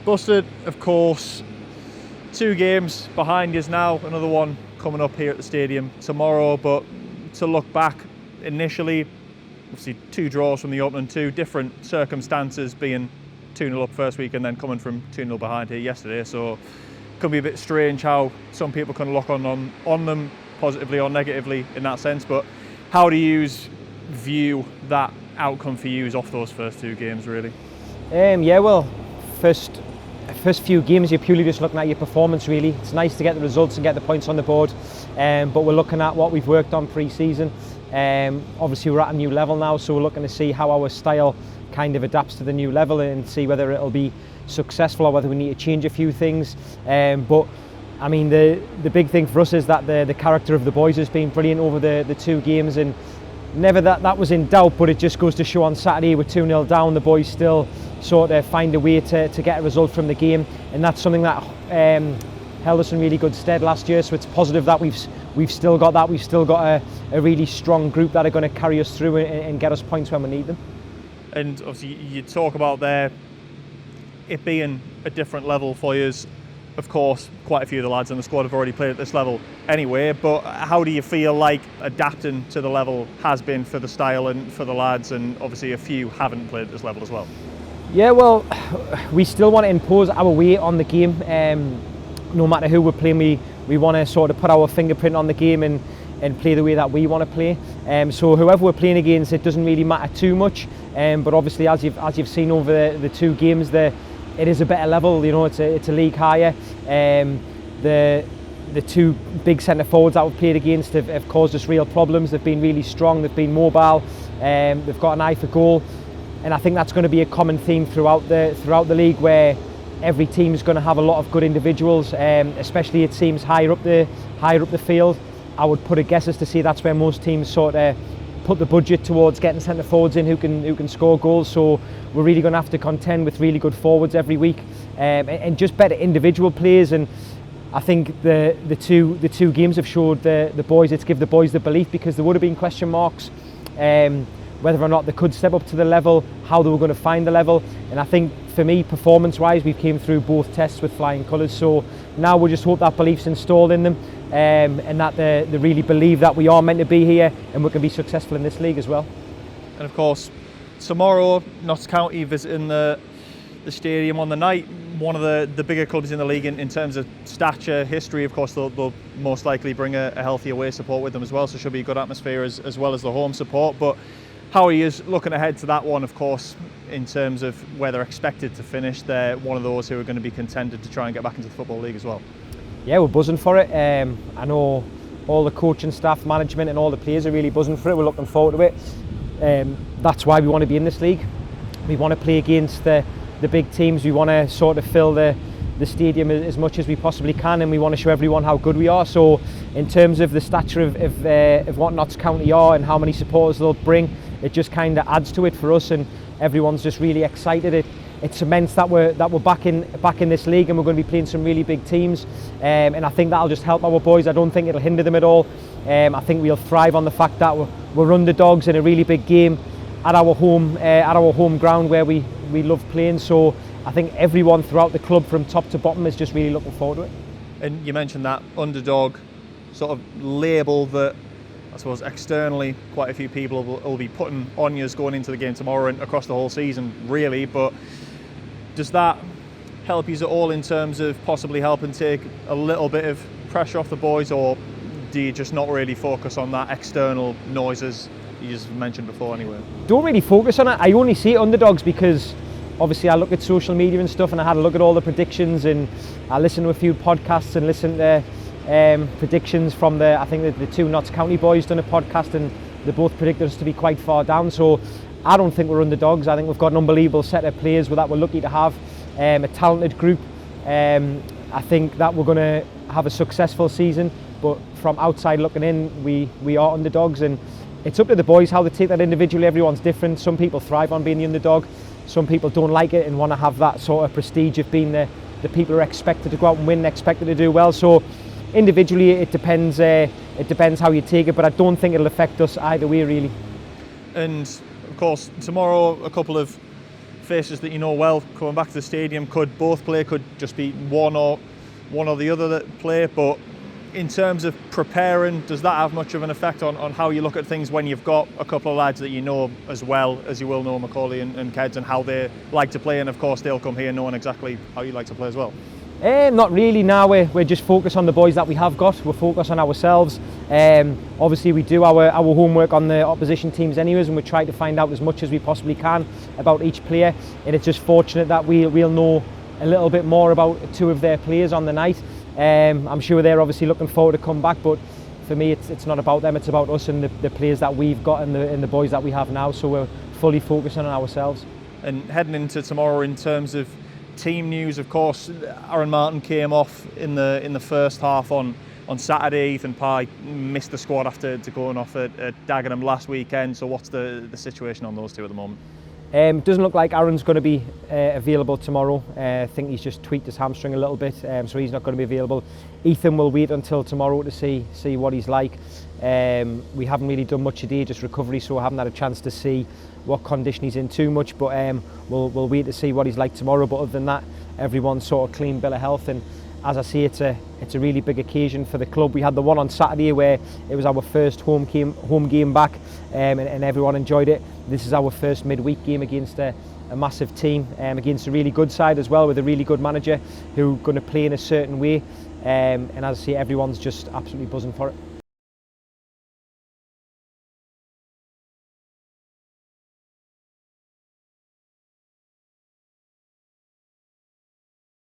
Busted, of course, 2 games behind us now, another one coming up here at the stadium tomorrow, but to look back initially, obviously 2 draws from the opening 2, different circumstances, being 2-0 up first week and then coming from 2-0 behind here yesterday, so it could be a bit strange how some people can look on them positively or negatively in that sense, but how do you view that outcome for you off those first 2 games really? Yeah, well, first few games you're purely just looking at your performance really. It's nice to get the results and get the points on the board, but we're looking at what we've worked on pre-season. Obviously we're at a new level now, so we're looking to see how our style kind of adapts to the new level and see whether it'll be successful or whether we need to change a few things. But I mean, the big thing for us is that the character of the boys has been brilliant over the 2 games, and never that was in doubt, but it just goes to show on Saturday we're 2-0 down, the boys still sort of find a way to get a result from the game, and that's something that held us in really good stead last year, so it's positive that we've still got that. We've still got a really strong group that are going to carry us through and get us points when we need them. And obviously you talk about there it being a different level for you. Of course, quite a few of the lads in the squad have already played at this level anyway, but how do you feel like adapting to the level has been for the style and for the lads, and obviously a few haven't played at this level as well? Yeah, well, we still want to impose our way on the game. No matter who we're playing, we want to sort of put our fingerprint on the game and play the way that we want to play. So whoever we're playing against, it doesn't really matter too much. But obviously, as you've seen over the 2 games, it is a better level. You know, it's a league higher. The 2 big centre forwards that we've played against have caused us real problems. They've been really strong. They've been mobile. They've got an eye for goal. And I think that's going to be a common theme throughout the league, where every team is going to have a lot of good individuals, especially it seems higher up the field. I would put a guess as to say that's where most teams sort of put the budget towards getting centre forwards in who can score goals. So we're really going to have to contend with really good forwards every week, and just better individual players. And I think the two games have showed the boys, it's give the boys the belief, because there would have been question marks whether or not they could step up to the level, how they were going to find the level. And I think for me, performance-wise, we came through both tests with flying colours. So now we just hope that belief's installed in them, and that they really believe that we are meant to be here and we can be successful in this league as well. And of course, tomorrow, Notts County visiting the stadium on the night. One of the bigger clubs in the league in terms of stature, history. Of course, they'll most likely bring a healthy away support with them as well, so it should be a good atmosphere as well as the home support. But how are you looking ahead to that one, of course, in terms of where they're expected to finish? They're one of those who are going to be contended to try and get back into the Football League as well. Yeah, we're buzzing for it. I know all the coaching staff, management and all the players are really buzzing for it. We're looking forward to it. That's why we want to be in this league. We want to play against the big teams. We want to sort of fill the stadium as much as we possibly can, and we want to show everyone how good we are. So in terms of the stature of what Notts County are and how many supporters they'll bring, it just kind of adds to it for us, and everyone's just really excited. It cements that we're back in this league, and we're going to be playing some really big teams, and I think that'll just help our boys. I don't think it'll hinder them at all. I think we'll thrive on the fact that we're underdogs in a really big game at our home ground where we love playing. So I think everyone throughout the club from top to bottom is just really looking forward to it. And you mentioned that underdog sort of label that I suppose externally quite a few people will be putting on you going into the game tomorrow and across the whole season really, but does that help you at all in terms of possibly helping take a little bit of pressure off the boys, or do you just not really focus on that external noises you just mentioned before anyway? Don't really focus on it. I only see underdogs because obviously I look at social media and stuff, and I had a look at all the predictions, and I listened to a few podcasts and listened to predictions from I think the 2 Notts County boys done a podcast, and they both predicted us to be quite far down. So I don't think we're underdogs. I think we've got an unbelievable set of players that we're lucky to have, a talented group. I think that we're going to have a successful season, but from outside looking in, we are underdogs, and it's up to the boys how they take that individually. Everyone's different. Some people thrive on being the underdog, some people don't like it and want to have that sort of prestige of being the people who are expected to go out and win, expected to do well. So individually it depends how you take it, but I don't think it'll affect us either way really. And of course tomorrow a couple of faces that you know well coming back to the stadium. Could both play, could just be one or the other that play, but in terms of preparing, does that have much of an effect on how you look at things when you've got a couple of lads that you know as well as you will know Macaulay and Keds and how they like to play, and of course they'll come here knowing exactly how you like to play as well? Not really. Now we're just focused on the boys that we have got. We're focused on ourselves. Obviously we do our homework on the opposition teams anyways, and we try to find out as much as we possibly can about each player, and it's just fortunate that we'll know a little bit more about two of their players on the night. I'm sure they're obviously looking forward to come back, but for me it's not about them, it's about us and the players that we've got and the boys that we have now, so we're fully focusing on ourselves. And heading into tomorrow, in terms of team news, of course Aaron Martin came off in the first half on Saturday. Ethan Pye missed the squad after going off at Dagenham last weekend, so what's the situation on those two at the moment? Doesn't look like Aaron's going to be available tomorrow. I think he's just tweaked his hamstring a little bit, so he's not going to be available. Ethan will wait until tomorrow to see what he's like. We haven't really done much today, just recovery, so I haven't had a chance to see what condition he's in too much, but we'll wait to see what he's like tomorrow. But other than that, everyone's sort of clean bill of health, and as I say, it's a really big occasion for the club. We had the one on Saturday where it was our first home game back, and everyone enjoyed it. This is our first midweek game against a massive team, against a really good side as well, with a really good manager who's going to play in a certain way, and as I say, everyone's just absolutely buzzing for it.